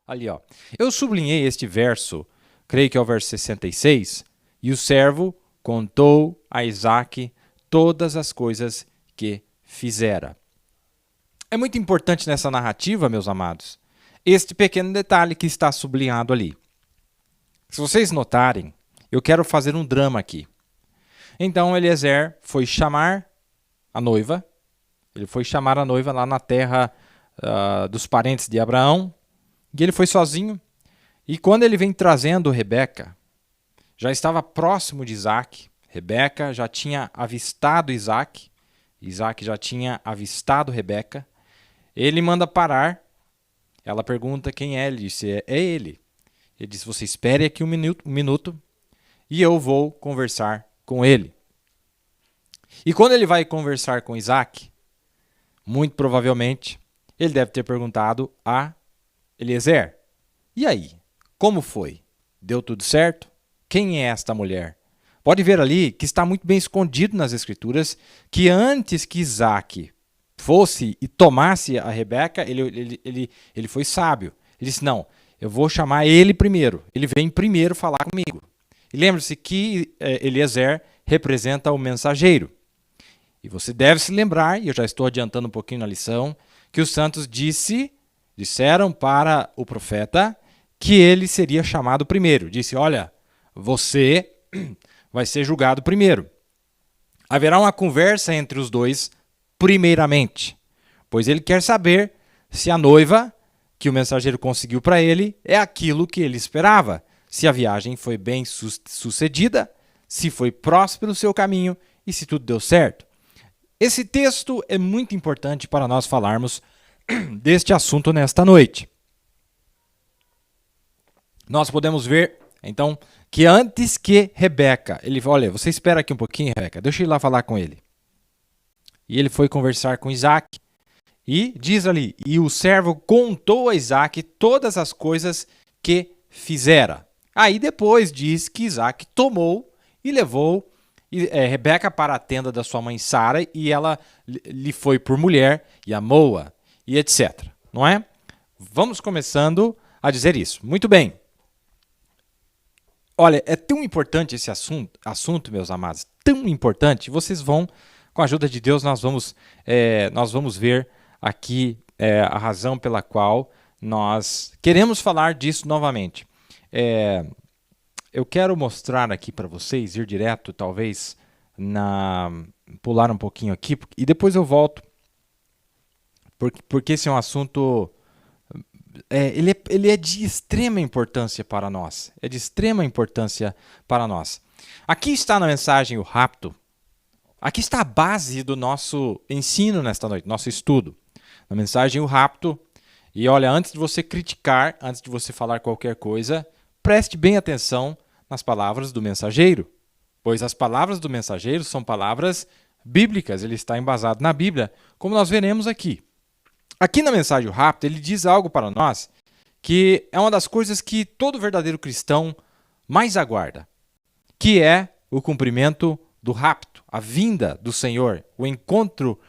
Ali, ó. Eu sublinhei este verso, creio que é o verso 66, e o servo contou a Isaque todas as coisas que fizera. É muito importante nessa narrativa, meus amados, este pequeno detalhe que está sublinhado ali. Se vocês notarem, eu quero fazer um drama aqui. Então Eliezer foi chamar a noiva, ele foi chamar a noiva lá na terra dos parentes de Abraão, e ele foi sozinho. E quando ele vem trazendo Rebeca, já estava próximo de Isaac. Rebeca já tinha avistado Isaac. Isaac já tinha avistado Rebeca. Ele manda parar. Ela pergunta quem é. Ele disse, é ele. Ele disse, você espere aqui um minuto e eu vou conversar com ele. E quando ele vai conversar com Isaac, muito provavelmente, ele deve ter perguntado a Eliezer, e aí, como foi? Deu tudo certo? Quem é esta mulher? Pode ver ali que está muito bem escondido nas Escrituras que antes que Isaac fosse e tomasse a Rebeca, ele foi sábio. Ele disse, não, eu vou chamar ele primeiro. Ele vem primeiro falar comigo. E lembre-se que Eliezer representa o mensageiro. E você deve se lembrar, e eu já estou adiantando um pouquinho na lição, que os santos disseram para o profeta que ele seria chamado primeiro. Disse, olha, você vai ser julgado primeiro. Haverá uma conversa entre os dois primeiramente, pois ele quer saber se a noiva que o mensageiro conseguiu para ele é aquilo que ele esperava, se a viagem foi bem sucedida, se foi próspero o seu caminho e se tudo deu certo. Esse texto é muito importante para nós falarmos deste assunto nesta noite. Nós podemos ver, então, que antes que Rebeca, ele falou, olha, você espera aqui um pouquinho, Rebeca, deixa eu ir lá falar com ele. E ele foi conversar com Isaac, e diz ali, e o servo contou a Isaac todas as coisas que fizera. Aí depois diz que Isaac tomou e levou Rebeca para a tenda da sua mãe Sara, e ela lhe foi por mulher, e amou-a, e etc. Não é? Vamos começando a dizer isso. Muito bem. Olha, é tão importante esse assunto, meus amados, tão importante. Vocês vão, com a ajuda de Deus, nós vamos ver aqui a razão pela qual nós queremos falar disso novamente. Eu quero mostrar aqui para vocês, ir direto, talvez, pular um pouquinho aqui, e depois eu volto, porque esse é um assunto, ele é de extrema importância para nós. É de extrema importância para nós. Aqui está na mensagem o rapto. Aqui está a base do nosso ensino nesta noite, nosso estudo. Na mensagem o rapto. E olha, antes de você criticar, antes de você falar qualquer coisa, preste bem atenção nas palavras do mensageiro, pois as palavras do mensageiro são palavras bíblicas, ele está embasado na Bíblia, como nós veremos aqui. Aqui na mensagem o rapto, ele diz algo para nós que é uma das coisas que todo verdadeiro cristão mais aguarda, que é o cumprimento do rapto, a vinda do Senhor, o encontro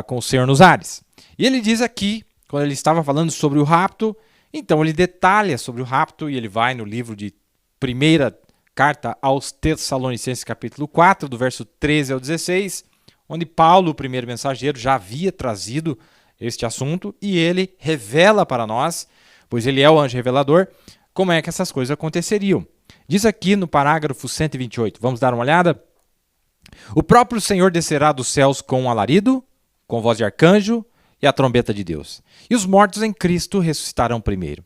com o Senhor nos ares. E ele diz aqui, quando ele estava falando sobre o rapto, então ele detalha sobre o rapto, e ele vai no livro de 1ª Carta aos Tessalonicenses, capítulo 4, do verso 13 ao 16, onde Paulo, o primeiro mensageiro, já havia trazido este assunto, e ele revela para nós, pois ele é o anjo revelador, como é que essas coisas aconteceriam. Diz aqui no parágrafo 128, vamos dar uma olhada? O próprio Senhor descerá dos céus com um alarido, com voz de arcanjo e a trombeta de Deus. E os mortos em Cristo ressuscitarão primeiro.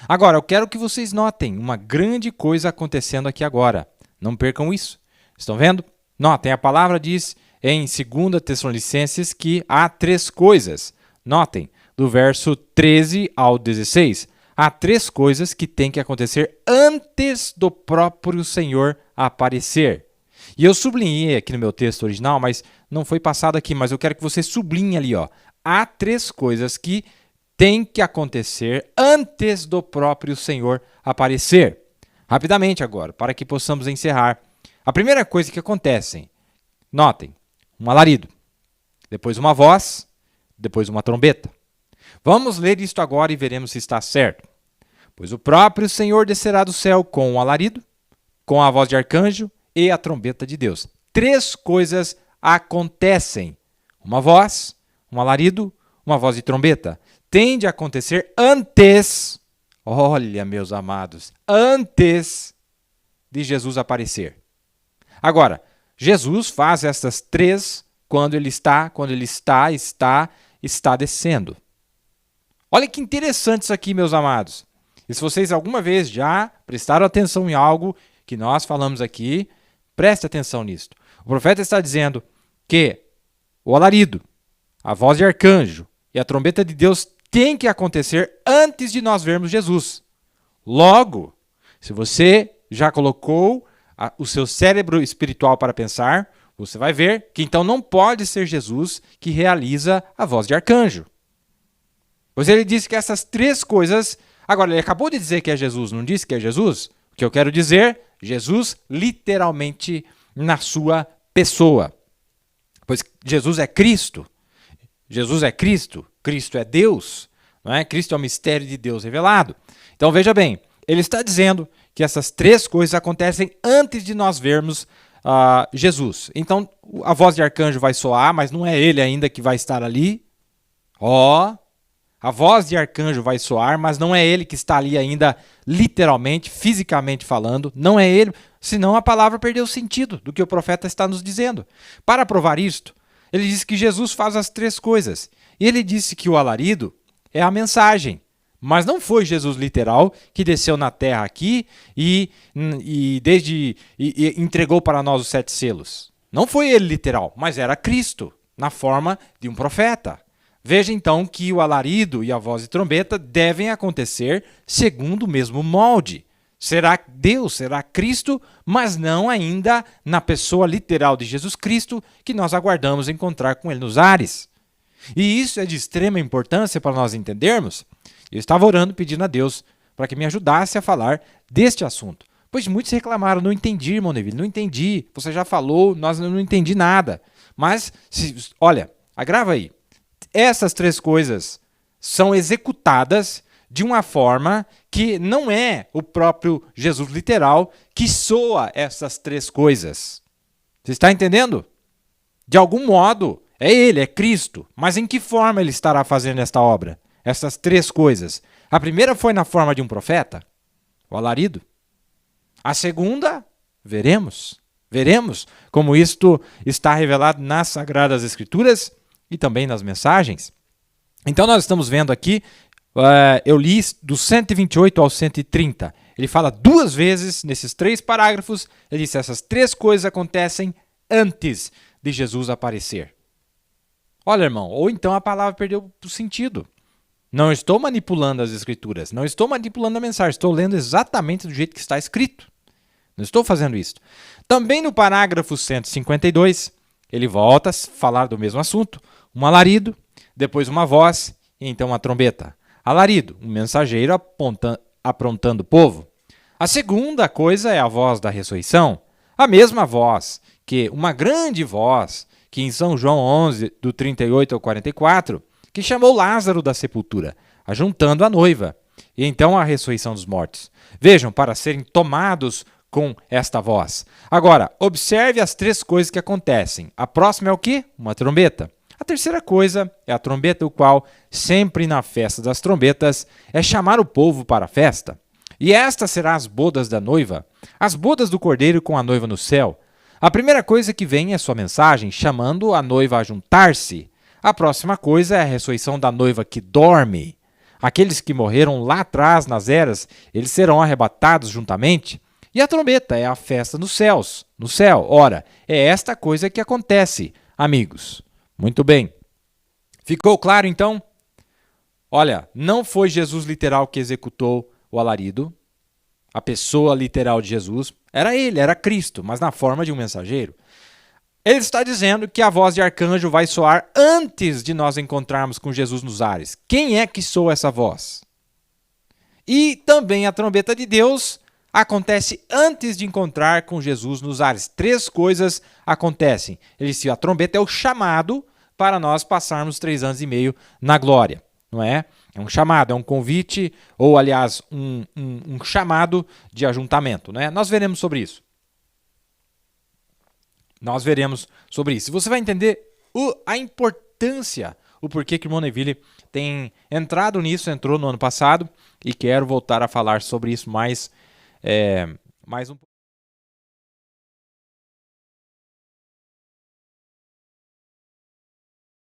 Agora, eu quero que vocês notem uma grande coisa acontecendo aqui agora. Não percam isso. Estão vendo? Notem, a palavra diz em 2 Tessalonicenses que há 3 coisas. Notem, do verso 13 ao 16. Há 3 coisas que têm que acontecer antes do próprio Senhor aparecer. E eu sublinhei aqui no meu texto original, mas não foi passado aqui, mas eu quero que você sublinhe ali, ó. Há 3 coisas que têm que acontecer antes do próprio Senhor aparecer. Rapidamente agora, para que possamos encerrar. A primeira coisa que acontece, notem, um alarido, depois uma voz, depois uma trombeta. Vamos ler isto agora e veremos se está certo. Pois o próprio Senhor descerá do céu com um alarido, com a voz de arcanjo e a trombeta de Deus. 3 coisas acontecem. Uma voz, um alarido, uma voz de trombeta. Tem de acontecer antes, olha, meus amados, antes de Jesus aparecer. Agora, Jesus faz essas 3 quando ele está descendo. Olha que interessante isso aqui, meus amados. E se vocês alguma vez já prestaram atenção em algo que nós falamos aqui, preste atenção nisso. O profeta está dizendo que o alarido, a voz de arcanjo e a trombeta de Deus tem que acontecer antes de nós vermos Jesus. Logo, se você já colocou o seu cérebro espiritual para pensar, você vai ver que então não pode ser Jesus que realiza a voz de arcanjo. Pois ele disse que essas 3 coisas... Agora, ele acabou de dizer que é Jesus, não disse que é Jesus? O que eu quero dizer, Jesus literalmente na sua pessoa. Pois Jesus é Cristo. Jesus é Cristo. Cristo é Deus. Não é? Cristo é o mistério de Deus revelado. Então, veja bem, ele está dizendo que essas 3 coisas acontecem antes de nós vermos Jesus. Então, a voz de arcanjo vai soar, mas não é ele ainda que vai estar ali. A voz de arcanjo vai soar, mas não é ele que está ali ainda, literalmente, fisicamente falando. Não é ele, senão a palavra perdeu o sentido do que o profeta está nos dizendo. Para provar isto, ele diz que Jesus faz as 3 coisas. E ele disse que o alarido é a mensagem. Mas não foi Jesus literal que desceu na terra aqui e entregou para nós os 7 selos. Não foi ele literal, mas era Cristo, na forma de um profeta. Veja então que o alarido e a voz de trombeta devem acontecer segundo o mesmo molde. Será Deus, será Cristo, mas não ainda na pessoa literal de Jesus Cristo que nós aguardamos encontrar com ele nos ares. E isso é de extrema importância para nós entendermos. Eu estava orando pedindo a Deus para que me ajudasse a falar deste assunto. Pois muitos reclamaram, não entendi, irmão Neville, não entendi. Você já falou, nós não entendi nada. Mas, olha, agrava aí. Essas 3 coisas são executadas de uma forma que não é o próprio Jesus literal que soa essas 3 coisas. Você está entendendo? De algum modo, é ele, é Cristo. Mas em que forma ele estará fazendo esta obra? Essas 3 coisas. A primeira foi na forma de um profeta, o alarido. A segunda, veremos. Veremos como isto está revelado nas Sagradas Escrituras e também nas mensagens. Então nós estamos vendo aqui, eu li do 128 ao 130. Ele fala 2 vezes nesses 3 parágrafos, ele disse essas 3 coisas acontecem antes de Jesus aparecer. Olha, irmão, ou então a palavra perdeu o sentido. Não estou manipulando as escrituras, não estou manipulando a mensagem, estou lendo exatamente do jeito que está escrito. Não estou fazendo isso. Também no parágrafo 152, ele volta a falar do mesmo assunto. Um alarido, depois uma voz e então uma trombeta. Alarido, um mensageiro aprontando o povo. A segunda coisa é a voz da ressurreição. A mesma voz, uma grande voz, que em São João 11, do 38 ao 44, que chamou Lázaro da sepultura, ajuntando a noiva, e então a ressurreição dos mortos. Vejam, para serem tomados com esta voz. Agora, observe as 3 coisas que acontecem. A próxima é o quê? Uma trombeta. A terceira coisa é a trombeta, o qual, sempre na festa das trombetas, é chamar o povo para a festa. E esta será as bodas da noiva, as bodas do cordeiro com a noiva no céu. A primeira coisa que vem é sua mensagem, chamando a noiva a juntar-se. A próxima coisa é a ressurreição da noiva que dorme. Aqueles que morreram lá atrás nas eras, eles serão arrebatados juntamente. E a trombeta é a festa nos céus, no céu. Ora, é esta coisa que acontece, amigos. Muito bem. Ficou claro, então? Olha, não foi Jesus literal que executou o alarido. A pessoa literal de Jesus era ele, era Cristo, mas na forma de um mensageiro. Ele está dizendo que a voz de arcanjo vai soar antes de nós encontrarmos com Jesus nos ares. Quem é que soa essa voz? E também a trombeta de Deus acontece antes de encontrar com Jesus nos ares. 3 coisas acontecem. Ele disse, a trombeta é o chamado para nós passarmos 3 anos e meio na glória. não é? É um chamado, é um convite, ou aliás, um chamado de ajuntamento, né? Nós veremos sobre isso. Nós veremos sobre isso. Você vai entender a importância, o porquê que o irmão Neville tem entrado nisso, entrou no ano passado, e quero voltar a falar sobre isso mais um pouco.